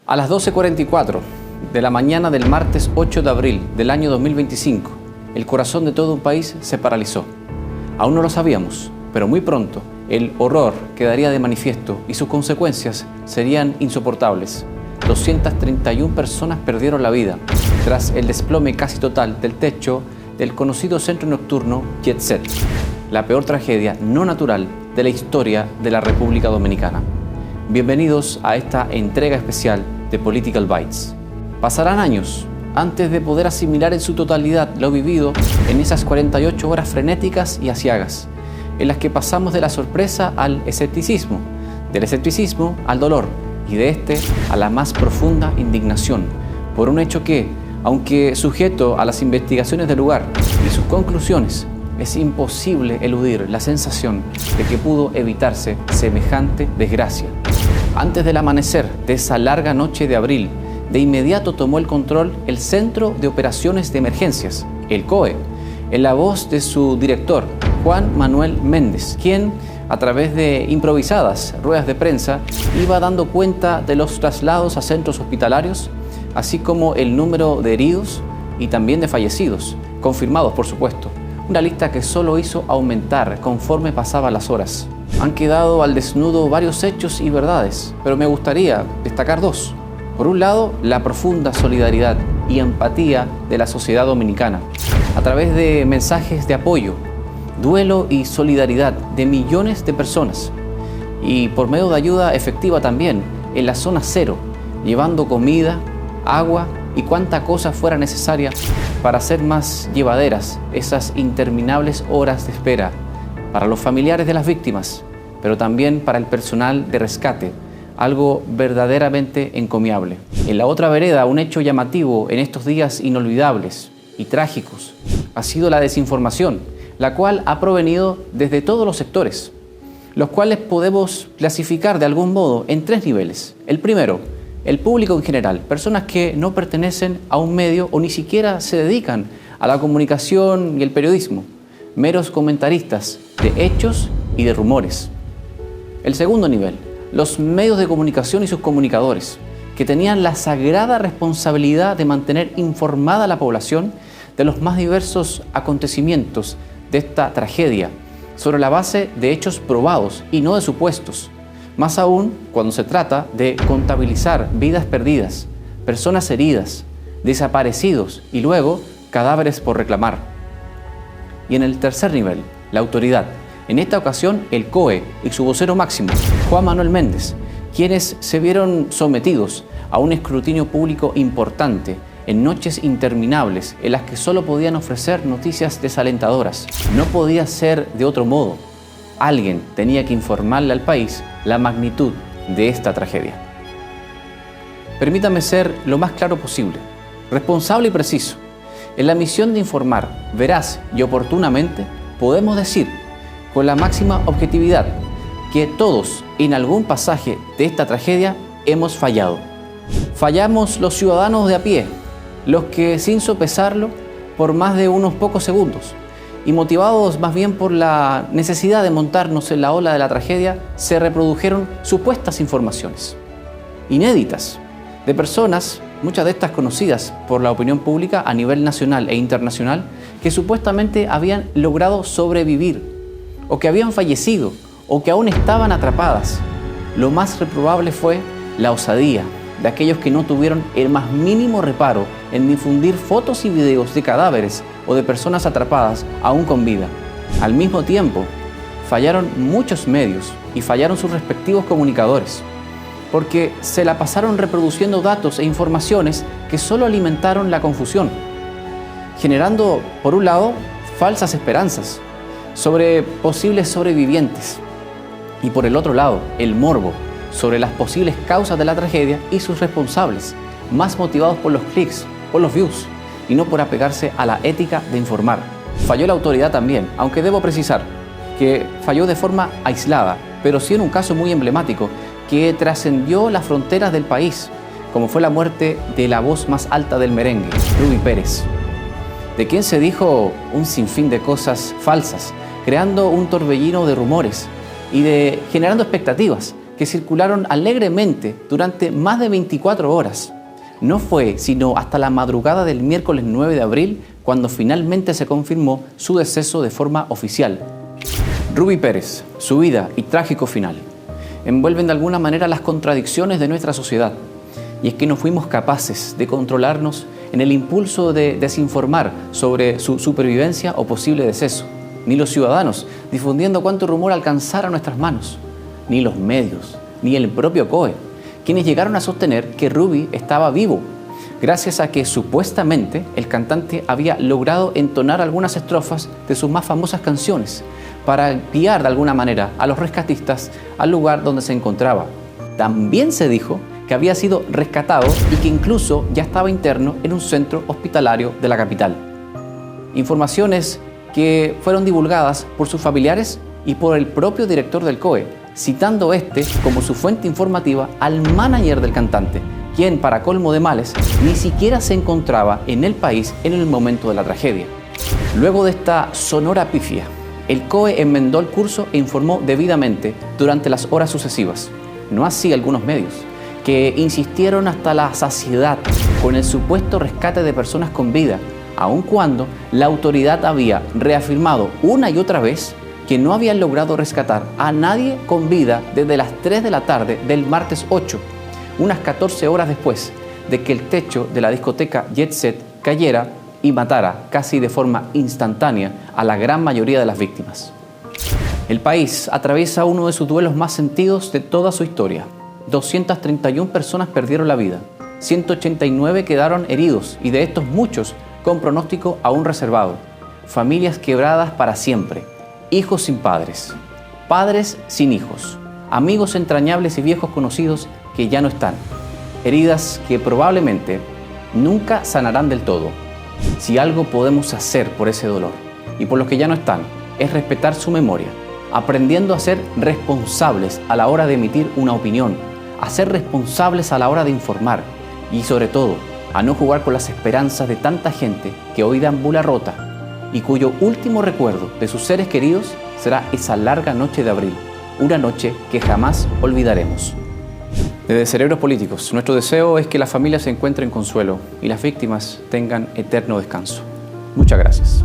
A las 12:44 de la mañana del martes 8 de abril del año 2025, el corazón de todo un país se paralizó. Aún no lo sabíamos, pero muy pronto el horror quedaría de manifiesto y sus consecuencias serían insoportables. 231 personas perdieron la vida tras el desplome casi total del techo del conocido centro nocturno Jet Set, la peor tragedia no natural de la historia de la República Dominicana. Bienvenidos a esta entrega especial de Political Bytes. Pasarán años antes de poder asimilar en su totalidad lo vivido en esas 48 horas frenéticas y aciagas, en las que pasamos de la sorpresa al escepticismo, del escepticismo al dolor y de este a la más profunda indignación por un hecho que, aunque sujeto a las investigaciones del lugar y sus conclusiones, es imposible eludir la sensación de que pudo evitarse semejante desgracia. Antes del amanecer de esa larga noche de abril, de inmediato tomó el control el Centro de Operaciones de Emergencias, el COE, en la voz de su director, Juan Manuel Méndez, quien, a través de improvisadas ruedas de prensa, iba dando cuenta de los traslados a centros hospitalarios, así como el número de heridos y también de fallecidos, confirmados por supuesto. Una lista que solo hizo aumentar conforme pasaban las horas. Han quedado al desnudo varios hechos y verdades, pero me gustaría destacar dos. Por un lado, la profunda solidaridad y empatía de la sociedad dominicana, a través de mensajes de apoyo, duelo y solidaridad de millones de personas, y por medio de ayuda efectiva también en la zona cero, llevando comida, agua y cuanta cosa fuera necesaria para hacer más llevaderas esas interminables horas de espera para los familiares de las víctimas, pero también para el personal de rescate, algo verdaderamente encomiable. En la otra vereda, un hecho llamativo en estos días inolvidables y trágicos ha sido la desinformación, la cual ha provenido desde todos los sectores, los cuales podemos clasificar de algún modo en tres niveles. El primero, el público en general, personas que no pertenecen a un medio o ni siquiera se dedican a la comunicación y el periodismo, meros comentaristas de hechos y de rumores. El segundo nivel, los medios de comunicación y sus comunicadores, que tenían la sagrada responsabilidad de mantener informada a la población de los más diversos acontecimientos de esta tragedia, sobre la base de hechos probados y no de supuestos. Más aún cuando se trata de contabilizar vidas perdidas, personas heridas, desaparecidos y luego cadáveres por reclamar. Y en el tercer nivel, la autoridad, en esta ocasión el COE y su vocero máximo, Juan Manuel Méndez, quienes se vieron sometidos a un escrutinio público importante en noches interminables en las que solo podían ofrecer noticias desalentadoras. No podía ser de otro modo. Alguien tenía que informarle al país la magnitud de esta tragedia. Permítame ser lo más claro posible, responsable y preciso. En la misión de informar veraz y oportunamente, podemos decir con la máxima objetividad que todos en algún pasaje de esta tragedia hemos fallado. Fallamos los ciudadanos de a pie, los que sin sopesarlo por más de unos pocos segundos y motivados más bien por la necesidad de montarnos en la ola de la tragedia, se reprodujeron supuestas informaciones inéditas de personas, muchas de estas conocidas por la opinión pública a nivel nacional e internacional, que supuestamente habían logrado sobrevivir o que habían fallecido o que aún estaban atrapadas. Lo más reprobable fue la osadía de aquellos que no tuvieron el más mínimo reparo en difundir fotos y videos de cadáveres o de personas atrapadas aún con vida. Al mismo tiempo, fallaron muchos medios y fallaron sus respectivos comunicadores, porque se la pasaron reproduciendo datos e informaciones que solo alimentaron la confusión, generando, por un lado, falsas esperanzas sobre posibles sobrevivientes y por el otro lado, el morbo sobre las posibles causas de la tragedia y sus responsables, más motivados por los clics, por los views y no por apegarse a la ética de informar. Falló la autoridad también, aunque debo precisar que falló de forma aislada, pero sí en un caso muy emblemático que trascendió las fronteras del país, como fue la muerte de la voz más alta del merengue, Ruby Pérez, de quien se dijo un sinfín de cosas falsas, creando un torbellino de rumores y generando expectativas que circularon alegremente durante más de 24 horas. No fue sino hasta la madrugada del miércoles 9 de abril cuando finalmente se confirmó su deceso de forma oficial. Ruby Pérez, su vida y trágico final, envuelven de alguna manera las contradicciones de nuestra sociedad. Y es que no fuimos capaces de controlarnos en el impulso de desinformar sobre su supervivencia o posible deceso, ni los ciudadanos difundiendo cuánto rumor alcanzara nuestras manos, ni los medios, ni el propio COE, quienes llegaron a sostener que Ruby estaba vivo, gracias a que supuestamente el cantante había logrado entonar algunas estrofas de sus más famosas canciones para guiar de alguna manera a los rescatistas al lugar donde se encontraba. También se dijo que había sido rescatado y que incluso ya estaba interno en un centro hospitalario de la capital. Informaciones que fueron divulgadas por sus familiares y por el propio director del COE, citando como su fuente informativa al manager del cantante, quien, para colmo de males, ni siquiera se encontraba en el país en el momento de la tragedia. Luego de esta sonora pifia, el COE enmendó el curso e informó debidamente durante las horas sucesivas. No así algunos medios, que insistieron hasta la saciedad con el supuesto rescate de personas con vida, aun cuando la autoridad había reafirmado una y otra vez que no habían logrado rescatar a nadie con vida desde las 3 de la tarde del martes 8, unas 14 horas después de que el techo de la discoteca Jet Set cayera y matara casi de forma instantánea a la gran mayoría de las víctimas. El país atraviesa uno de sus duelos más sentidos de toda su historia. 231 personas perdieron la vida, 189 quedaron heridos y de estos muchos con pronóstico aún reservado. Familias quebradas para siempre, hijos sin padres, padres sin hijos, amigos entrañables y viejos conocidos que ya no están, heridas que probablemente nunca sanarán del todo. Si algo podemos hacer por ese dolor y por los que ya no están, es respetar su memoria, aprendiendo a ser responsables a la hora de emitir una opinión, a ser responsables a la hora de informar y sobre todo a no jugar con las esperanzas de tanta gente que hoy deambula rota y cuyo último recuerdo de sus seres queridos será esa larga noche de abril, una noche que jamás olvidaremos. Desde Cerebros Políticos, nuestro deseo es que las familias se encuentren consuelo y las víctimas tengan eterno descanso. Muchas gracias.